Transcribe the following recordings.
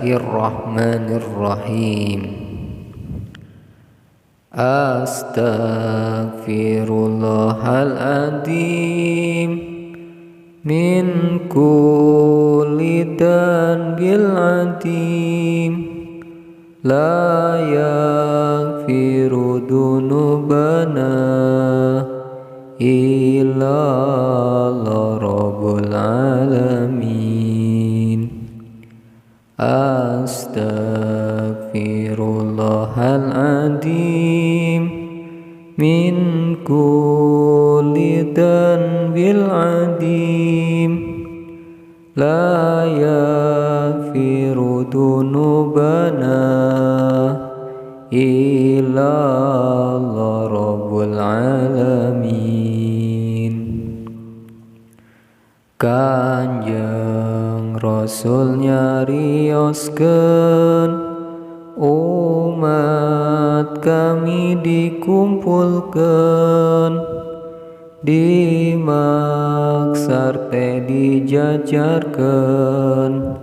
Bismillahirrahmanirrahim. Astaghfirullahaladzim min kulli dhanbil adim, la yaghfiru dunubana illa rabbul alamin. Astaghfirullahaladzim min kulli dhanbil adim, la yaghfiru dunubana illa rabbul alamin. Kanjeng Rasul nyarioskeun umat kami dikumpulkeun di maksar teh dijajarkeun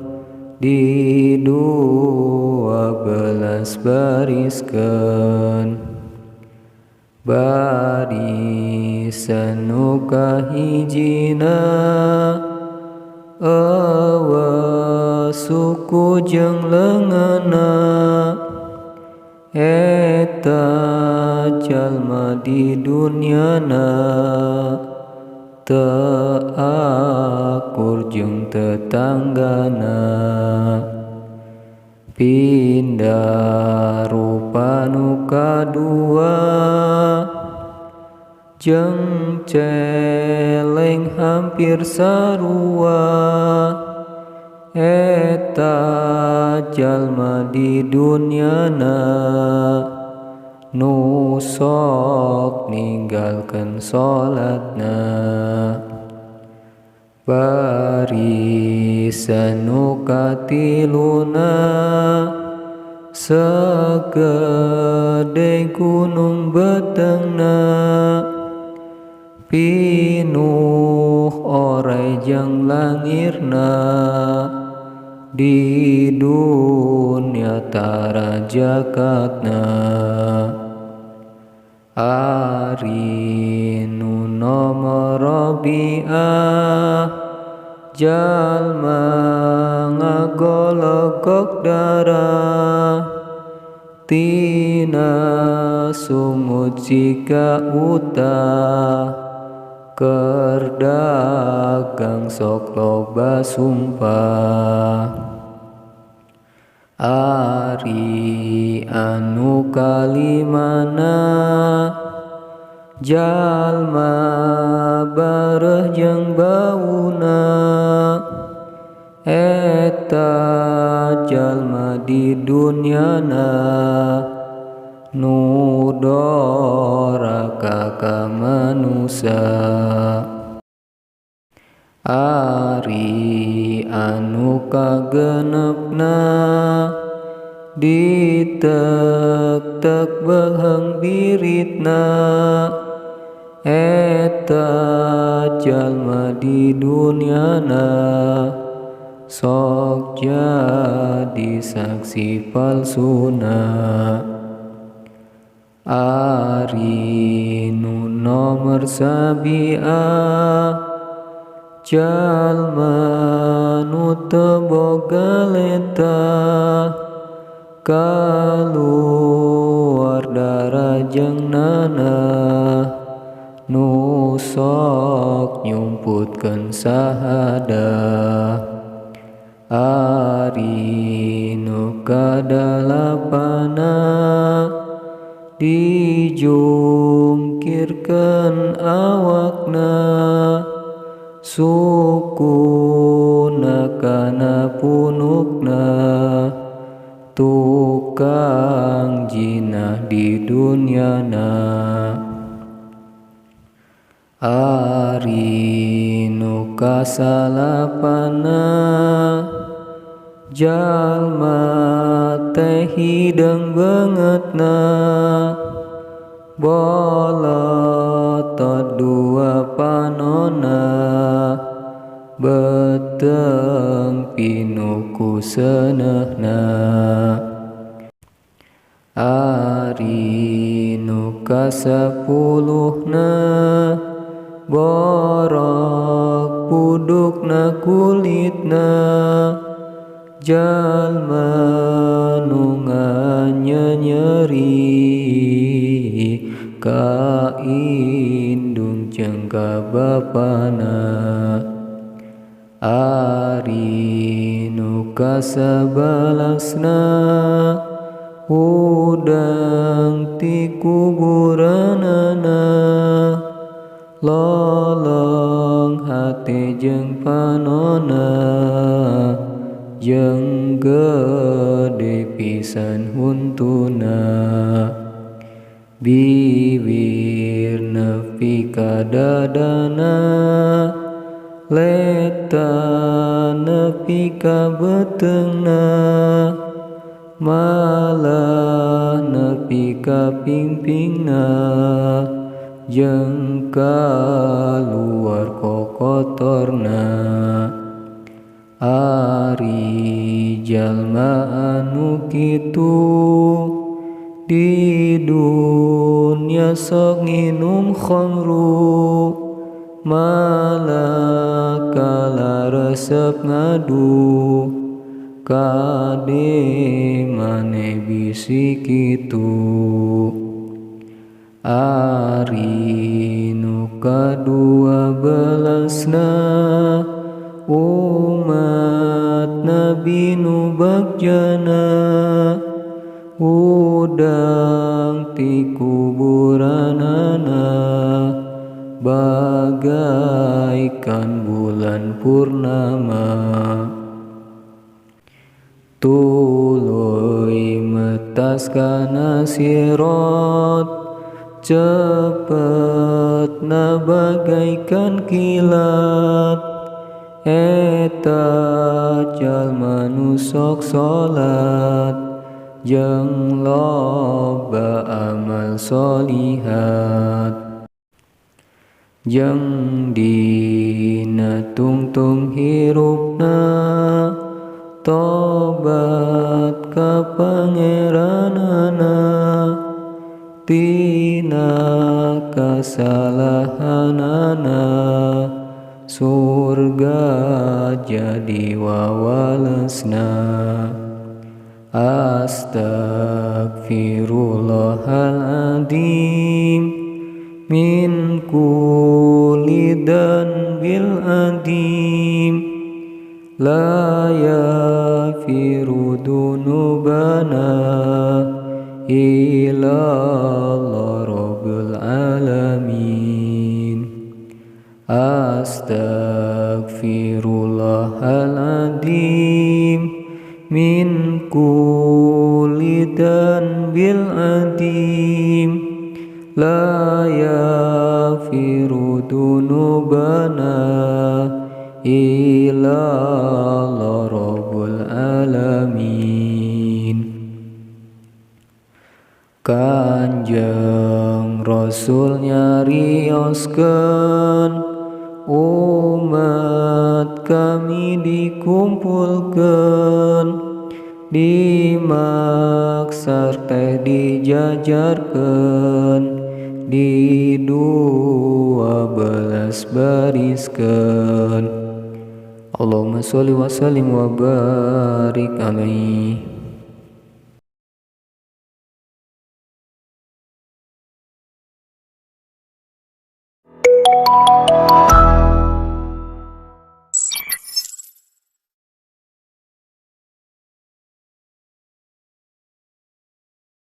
di 12 bariskeun, barisan nu kahijina eueuh suku jeung leungeunna, eta jalma di dunyana teu akur jeung tetanggana, pindah rupa nu kadua jeung celeng hampir sarua, eta jalma di dunyana nu sok ninggalkeun salatna, barisan nu katiluna sagede gunung beteungna, pinuh oray jang langirna di dunia tara jakatna, ari nu nomo Rabi'ah jalma ngagologok darah tina sumut jika utah, keur dagang sok loba sumpah. Ari anu kalimana jalma bareh jeung bauna, eta jalma di dunyana nu doraka ka manusia. Ari anu kagenepna ditek-tek beheung biritna, eta jalma di dunyana sok jadi saksi palsuna. Ari nu nomor sabi'ah jalma nu teu boga leta, kaluar darajangnana nu sok nyumputkeun sahadah. Ari nu kadalapana dijungkirkeun awakna, sukuna kana punukna tukang jinah di dunyana. Ari nu kasalapana jalma teh hideung beungeutna, bolot dua panonna beteng pinuku senehna ari nu kasapuluhna borok pudukna kulitna jalma nu nganyeri ka indung jeung ka bapana ari nu kasabalasna udang ti kuburanana lolong hate jeung panona jeung gede pisan huntuna bibir nepi ka dadana leta nepi ka betengna malah nepi ka pingpingna jeung kaluar kokotorna ari jalma anu kitu di dunya sok nginum khamru malah kala resep ngadu kade mane bisi kitu ari nu kadua belasna umat nabi nu bagjana udang ti kuburanana bagaikan bulan purnama tuluy metas kana sirot cepetna bagaikan kilat eta jalma nu sok salat jeung loba amal solihat jeung dina tungtung hirupna tobat ka pangeranana tina kasalahanana surga jadi wawalesna astagfirullahaladzim min kulli danbil adim la yafiru dunubana illa Allah rabbul alamin astagfirullahaladzim min kulli danbil adim la yafiru dunubana illa Allah rabbul alamin. Kanjeng Rasul nyarioskeun umat kami dikumpulkeun di maksar teh dijajarkeun di 12 bariskeun. Allahumma sholli wa sallim wa barik alaihi.